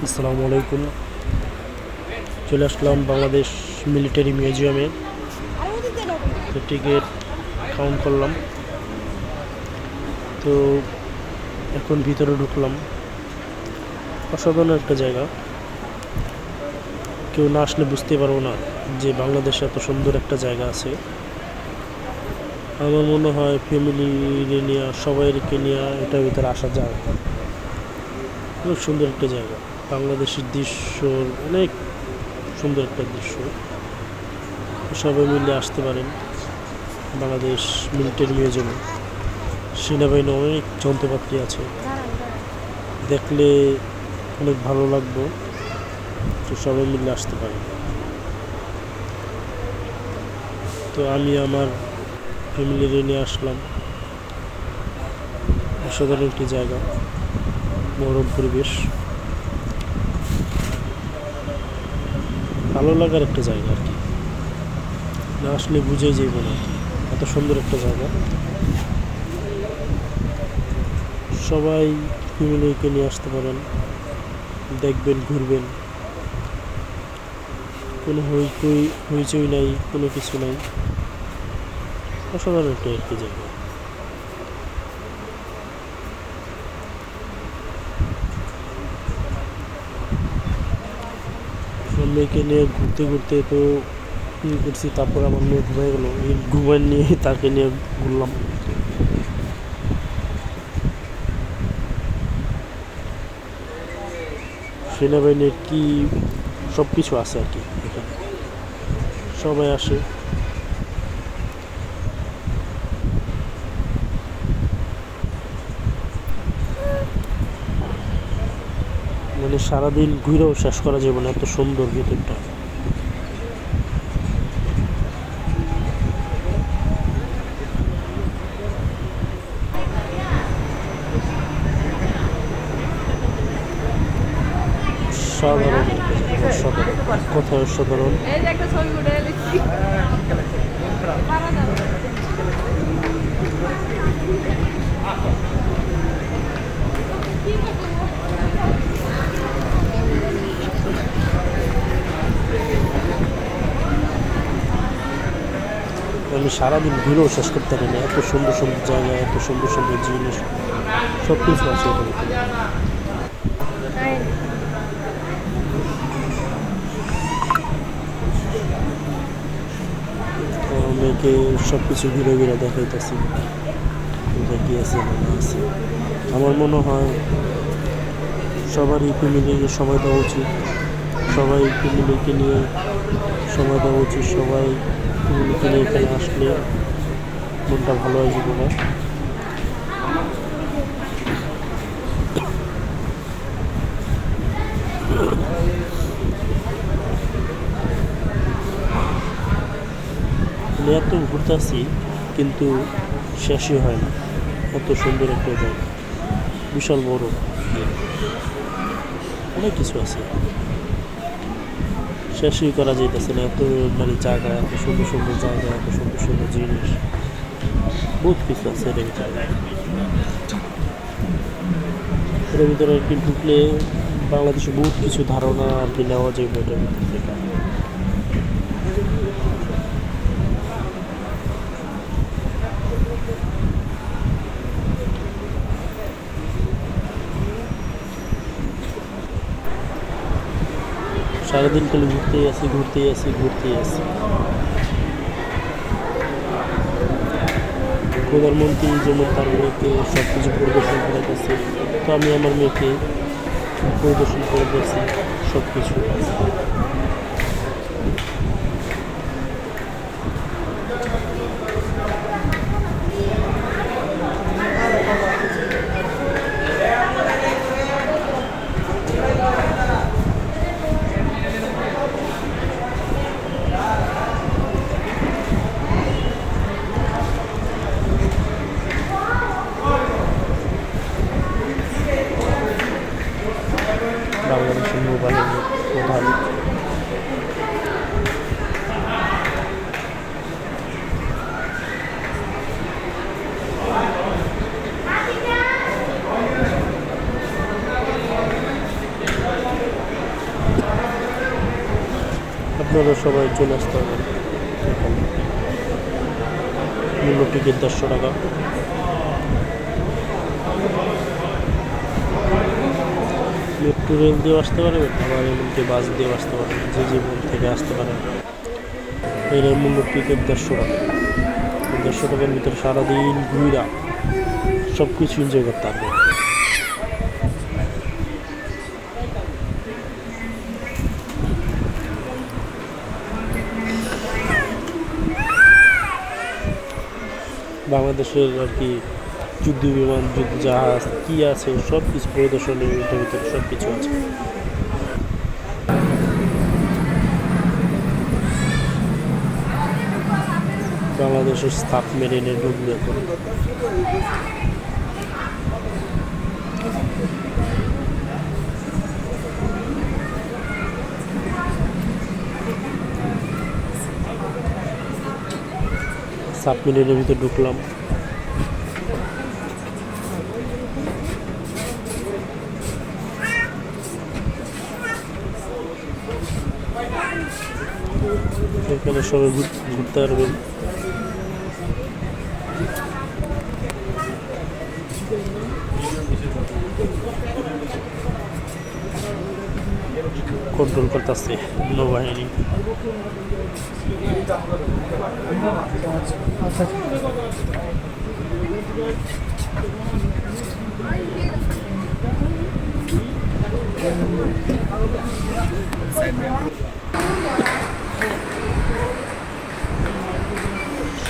আসসালামু আলাইকুম। চলে আসলাম বাংলাদেশ মিলিটারি মিউজিয়ামে। তো টিকিট কাউন্ট করলাম, তো এখন ভিতরে ঢুকলাম। অসাধারণ একটা জায়গা, কেউ না আসলে বুঝতে পারবো না যে বাংলাদেশে এত সুন্দর একটা জায়গা আছে। আমার মনে হয় ফ্যামিলি নিয়ে সবাইকে নিয়ে এটার ভিতরে আসা যায়। খুব সুন্দর একটা জায়গা, বাংলাদেশের দৃশ্য অনেক সুন্দর একটা দৃশ্য। সবাই মিলে আসতে পারেন বাংলাদেশ মিলিটারি মিউজিয়ামে। সেনাবাহিনী অনেক যন্ত্রপাতি আছে, দেখলে অনেক ভালো লাগবে। তো সবাই মিলে আসতে পারেন। তো আমি আমার ফ্যামিলির নিয়ে আসলাম। অসাধারণ একটি জায়গা, মনোরম পরিবেশ, ভালো লাগার একটা জায়গা আর কি। না আসলে বুঝেই যাইব না এত সুন্দর একটা জায়গা। সবাই ফ্যামিলিকে নিয়ে আসতে পারেন, দেখবেন, ঘুরবেন। কোনো হইচই নাই, কোনো কিছু নাই। অসাধারণ একটা একটি জায়গা। মেয়েকে নিয়ে ঘুরতে ঘুরতে তো করছি, তারপর আমার মেয়ে ঘুমাই গেল। এই ঘুমাই নিয়ে তাকে নিয়ে ঘুরলাম। সেনাবাহিনীর কি সব কিছু আছে আর কি এখানে, সবাই আসে। মানে সারাদিন ঘুরেও শেষ করা যাবে না, এত সুন্দর ভিতরটা। সাধারণ অসাধারণ, কোথায় অসাধারণ। আমি সারাদিন ঘুরেও শেষ করতে পারি না, এত সুন্দর সুন্দর জায়গা, এত সুন্দর সুন্দর জিনিস, সব কিছু আছে এখানে। মেয়েকে সব কিছু ঘুরে ঘুরে দেখাইতেছি কোথায় কী আছে না আছে। আমার মনে হয় সবারই ফ্যামিলিকে সময় দেওয়া উচিত, সবাই ফ্যামিলিকে নিয়ে সময় দেওয়া উচিত। সবাই ফ্যামিলিকে নিয়ে এখানে আসলে মনটা ভালো হয়ে যাবে না। আমি এত ঘুরতে আসি কিন্তু শেষই হয় না, এত সুন্দর একটা জায়গা, বিশাল বড়, অনেক কিছু আছে, শেষই করা যাইতেছে না। এত মানে জায়গা, এত সুন্দর সুন্দর জায়গা, এত সুন্দর সুন্দর জিনিস, বহুত কিছু আছে এর ভিতরে। এর ভিতরে আর কি ঢুকলে বাংলাদেশে বহুত কিছু ধারণা আর কি নেওয়া যাবে এটার ভিতর থেকে। সারাদিন খালি ঘুরতেই আসি, ঘুরতেই আসি, ঘুরতেই আসি। প্রধানমন্ত্রী যেমন তার মেয়েকে সব কিছু পরিদর্শন করে গেছে, তো আমি আমার মেয়েকে পরিদর্শন করে গেছি সব কিছু। বাংলাদেশের নৌবাহিনীর প্রধান আপনারা সবাই চলে আসতে হবে। মূল্য টিকিট 150 টাকা। মেট্রো রেল দিয়েও আসতে পারবেন, আবার এমনকি বাস দিয়েও আসতে পারবেন, যে জীবন থেকে আসতে পারেন। এর মূল্য টিকিট 150 টাকা। 150 টাকার ভিতরে সারাদিন ঘুরা সব কিছু এনজয় করতে পারবেন। বাংলাদেশের আর কি যুদ্ধ বিমান, যুদ্ধ জাহাজ কী আছে সব কিছু প্রদর্শনী, এটার ভিতরে সব কিছু আছে। বাংলাদেশের সাবমেরিনে ঢুকবে এখন। সাবমেরিনের ভিতরে ঢুকলাম। এখানে সবাই ঘুরতে পারবেন। কন্ট্রোল করতেছে নৌবাহিনী।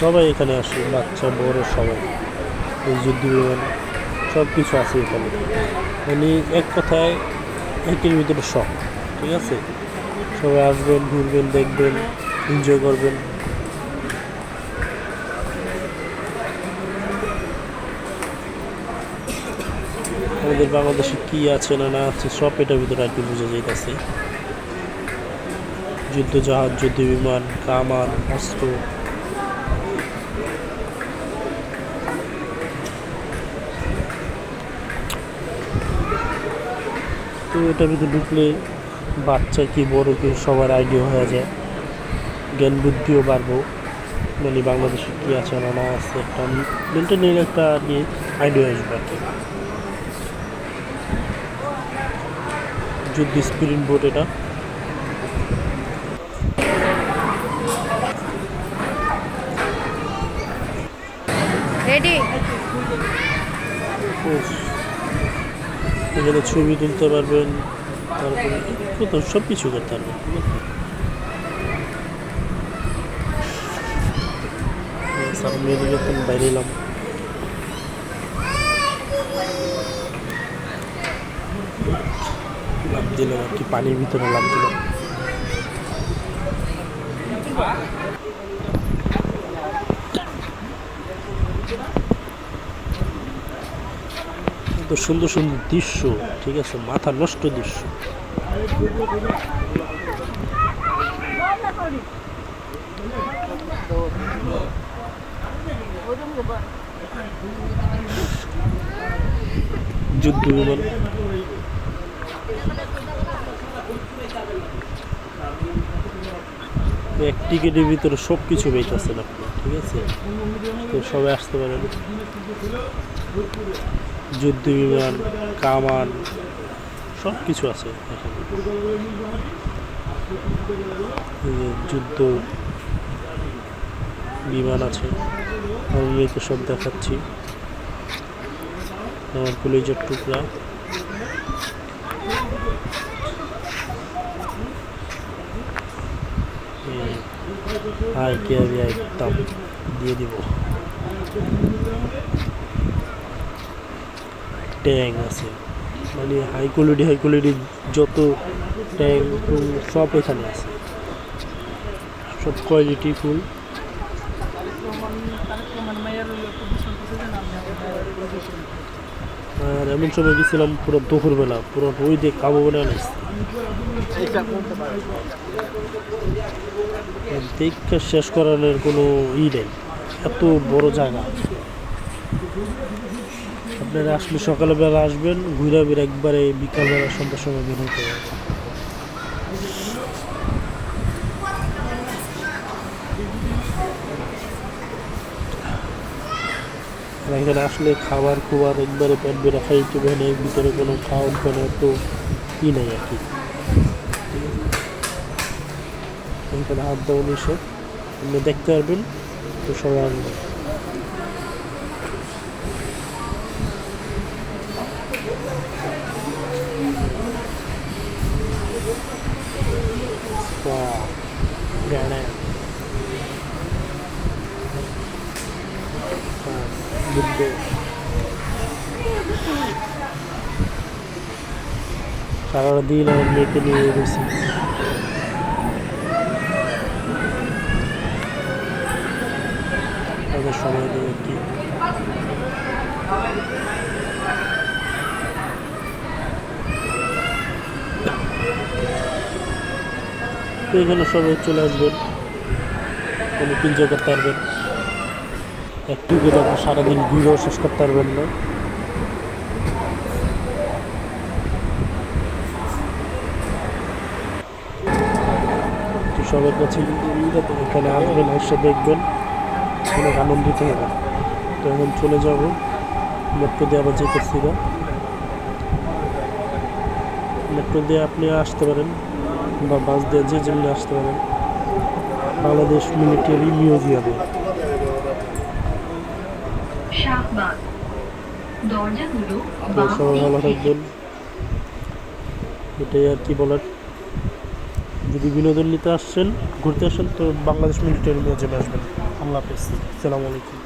সবাই এখানে আসে, বাচ্চা বড় সবাই। এই যুদ্ধ বিমান সব কিছু আছে এখানে, মানে এক কথায় একের ভিতরে সব। ঠিক আছে, সবাই আসবেন, ঘুরবেন, দেখবেন, এনজয় করবেন। আমাদের বাংলাদেশে কি আছে না না আছে সব এটার ভিতরে আর কি বোঝা যাইতেছে। যুদ্ধ জাহাজ, যুদ্ধ বিমান, কামান, অস্ত্র। তো এটার ভিতরে ঢুকলে বাচ্চা কি বড় কি সবার আইডিয়া হয়ে যায়, জ্ঞান বুদ্ধিও বাড়বো। মানে বাংলাদেশে কী আছে না না আছে একটা মেনটেনের একটা আর কি আইডিয়া আসবে আর কি। যুদ্ধ স্পিরিট বোট এটা। রেডি। এখানে ছবি তুলতে পারবেন, তারপরে কোথাও সব কিছু করতে পারবেন। সাবমেরিনে তো বাইরে এলাম। লাভ দিলাম আর কি, পানির ভিতরে লাভ দিলাম। তো সুন্দর সুন্দর দৃশ্য, ঠিক আছে, মাথা নষ্ট দৃশ্য। যুদ্ধ বিমান, এক টিকিটের ভিতরে সব কিছু পেয়েছেন আপনি। ঠিক আছে, তো সবাই আসতে পারেন। যুদ্ধ বিমান, কামান সব কিছু আছে এখানে। যুদ্ধ বিমান আছে, আমি তো সব দেখাচ্ছি। আমার কলেজের টুকরা। হাই কেয়ারিয়া একদম দিয়ে দিব। ট্যাং আছে, মানে হাই কোয়ালিটি যত ট্যাং সব এখানে আছে, সব কোয়ালিটি ফুল। আর এমন সময় গেছিলাম পুরো দুপুরবেলা, পুরো রই দিয়ে কাবু বলে আনাইছে। দেখে শেষ করানোর কোনো নেই, এত বড় জায়গা। আপনারা আসলে সকালবেলা আসবেন, ঘুরে বের একবারে বিকালবেলা সন্ধ্যার সময় বের হতে হবে। আর এখানে আসলে খাবার খুবার একবারে পেট বেড়ে খাইতে পারে, ভিতরে কোনো খাওয়ার কোনো তো ই নেই আর কি। এখানে হাত দেওয়া নিষেধ, আপনি দেখতে পারবেন তো সবাই আসবেন। Wow, gana. বুদ্ধ সারা দিন আমার মেয়েকে নিয়ে গেছি। তাদের সময় দিয়ে কি তো এখানে সবাই চলে আসবেন, অনেক এনজয় করতে পারবেন। একটু করে সারাদিন ঘুরেও শেষ করতে পারবেন না। তো সবার কাছে এখানে আসবেন, এসে দেখবেন, অনেক আনন্দিত হবেন। তো এখন চলে যাব, মেট্রো দিয়ে আবার যেতেছি না। মেট্রো দিয়ে আপনি আসতে পারেন বা বাস দিয়ে যে যেমনি আসতে পারেন বাংলাদেশ মিলিটারি মিউজিয়ামে। শাহবাগ দরজাগুলো তো সবাই ভালো থাকবেন, এটাই আর কি বলার। যদি বিনোদন নিতে আসছেন, ঘুরতে আসেন, তো বাংলাদেশ মিলিটারি মিউজিয়ামে আসবেন। আল্লাহ হাফেজ, আসসালামু আলাইকুম।